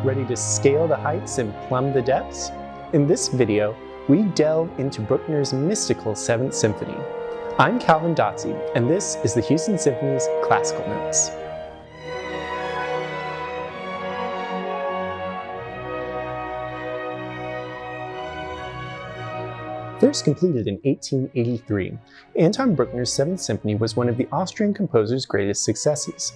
ready to scale the heights and plumb the depths? In this video, we delve into Bruckner's mystical 7th Symphony. I'm Calvin Dotsey, and this is the Houston Symphony's Classical Notes. First completed in 1883, Anton Bruckner's 7th Symphony was one of the Austrian composer's greatest successes.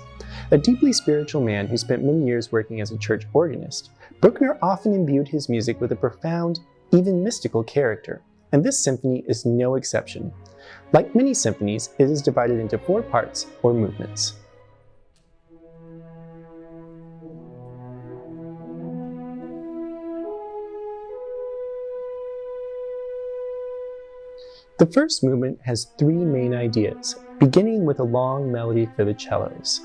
A deeply spiritual man who spent many years working as a church organist, Bruckner often imbued his music with a profound, even mystical character, and this symphony is no exception. Like many symphonies, it is divided into 4 parts or movements. The first movement has 3 main ideas, beginning with a long melody for the cellos.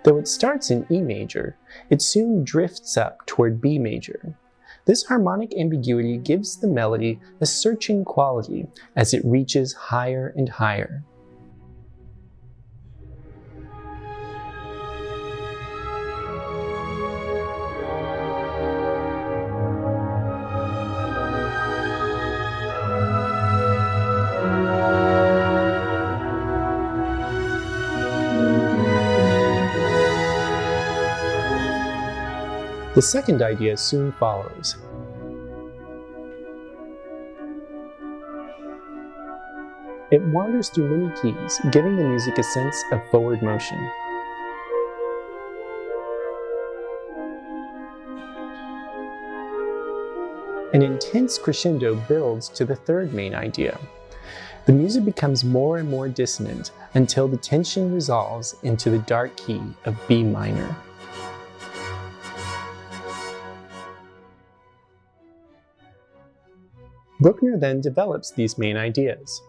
Though it starts in E major, it soon drifts up toward B major. This harmonic ambiguity gives the melody a searching quality as it reaches higher and higher. The second idea soon follows. It wanders through many keys, giving the music a sense of forward motion. An intense crescendo builds to the third main idea. The music becomes more and more dissonant until the tension resolves into the dark key of B minor. Bruckner then develops these main ideas.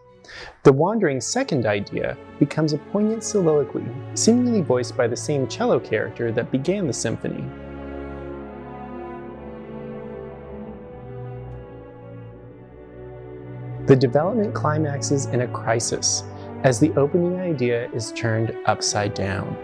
The wandering second idea becomes a poignant soliloquy, seemingly voiced by the same cello character that began the symphony. The development climaxes in a crisis, as the opening idea is turned upside down.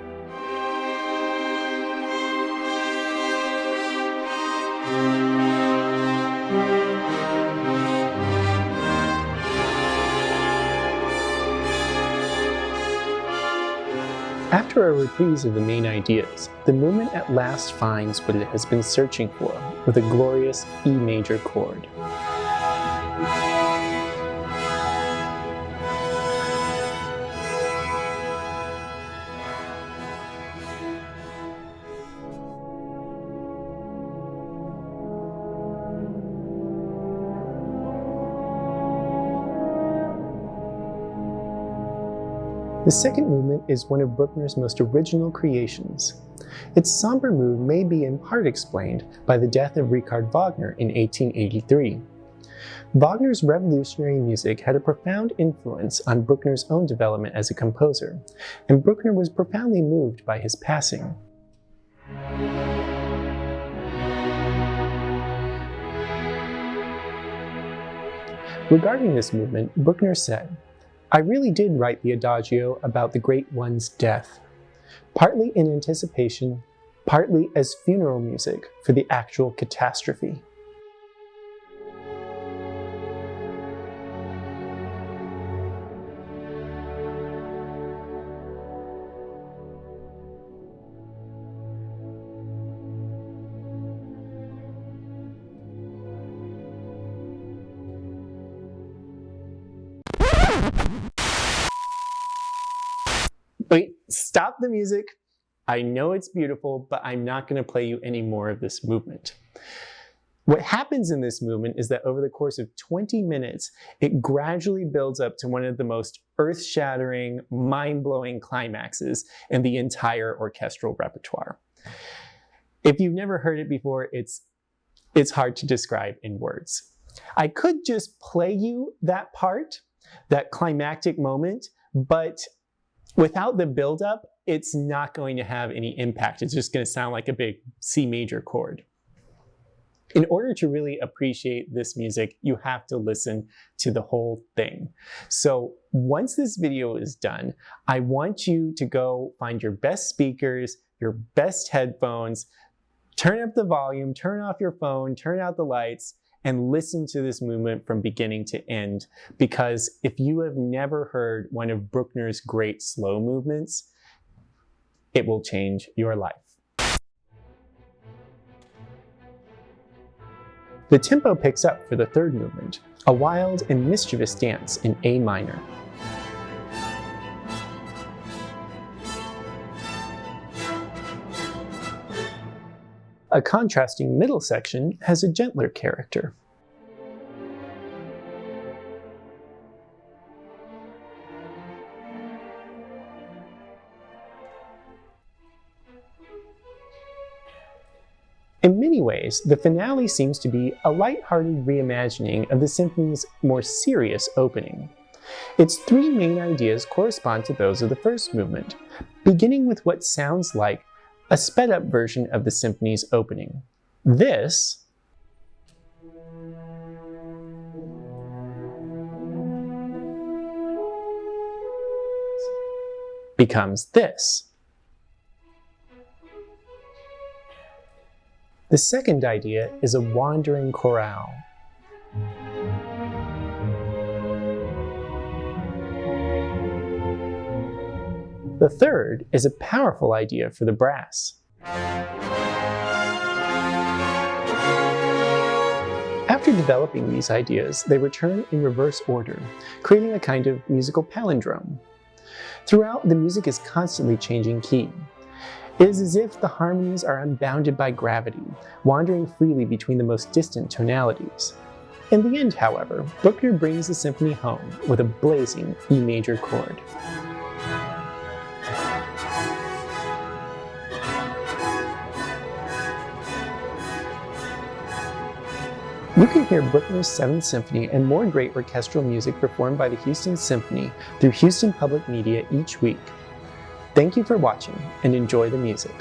After a reprise of the main ideas, the movement at last finds what it has been searching for, with a glorious E major chord. The second movement is one of Bruckner's most original creations. Its somber mood may be in part explained by the death of Richard Wagner in 1883. Wagner's revolutionary music had a profound influence on Bruckner's own development as a composer, and Bruckner was profoundly moved by his passing. Regarding this movement, Bruckner said, "I really did write the adagio about the great one's death, partly in anticipation, partly as funeral music for the actual catastrophe." Wait, stop the music. I know it's beautiful, but I'm not going to play you any more of this movement. What happens in this movement is that over the course of 20 minutes, it gradually builds up to one of the most earth-shattering, mind-blowing climaxes in the entire orchestral repertoire. If you've never heard it before, it's hard to describe in words. I could just play you that part, that climactic moment, but without the buildup, it's not going to have any impact. It's just going to sound like a big C major chord. In order to really appreciate this music, you have to listen to the whole thing. So once this video is done, I want you to go find your best speakers, your best headphones, Turn up the volume, turn off your phone, turn out the lights, and listen to this movement from beginning to end, because if you have never heard one of Bruckner's great slow movements, it will change your life. The tempo picks up for the third movement, a wild and mischievous dance in A minor. A contrasting middle section has a gentler character. In many ways, the finale seems to be a light-hearted reimagining of the symphony's more serious opening. Its three main ideas correspond to those of the first movement, beginning with what sounds like a sped-up version of the symphony's opening. This becomes this. The second idea is a wandering chorale. The third is a powerful idea for the brass. After developing these ideas, they return in reverse order, creating a kind of musical palindrome. Throughout, the music is constantly changing key. It is as if the harmonies are unbounded by gravity, wandering freely between the most distant tonalities. In the end, however, Bruckner brings the symphony home with a blazing E major chord. You can hear Bruckner's 7th Symphony and more great orchestral music performed by the Houston Symphony through Houston Public Media each week. Thank you for watching, and enjoy the music.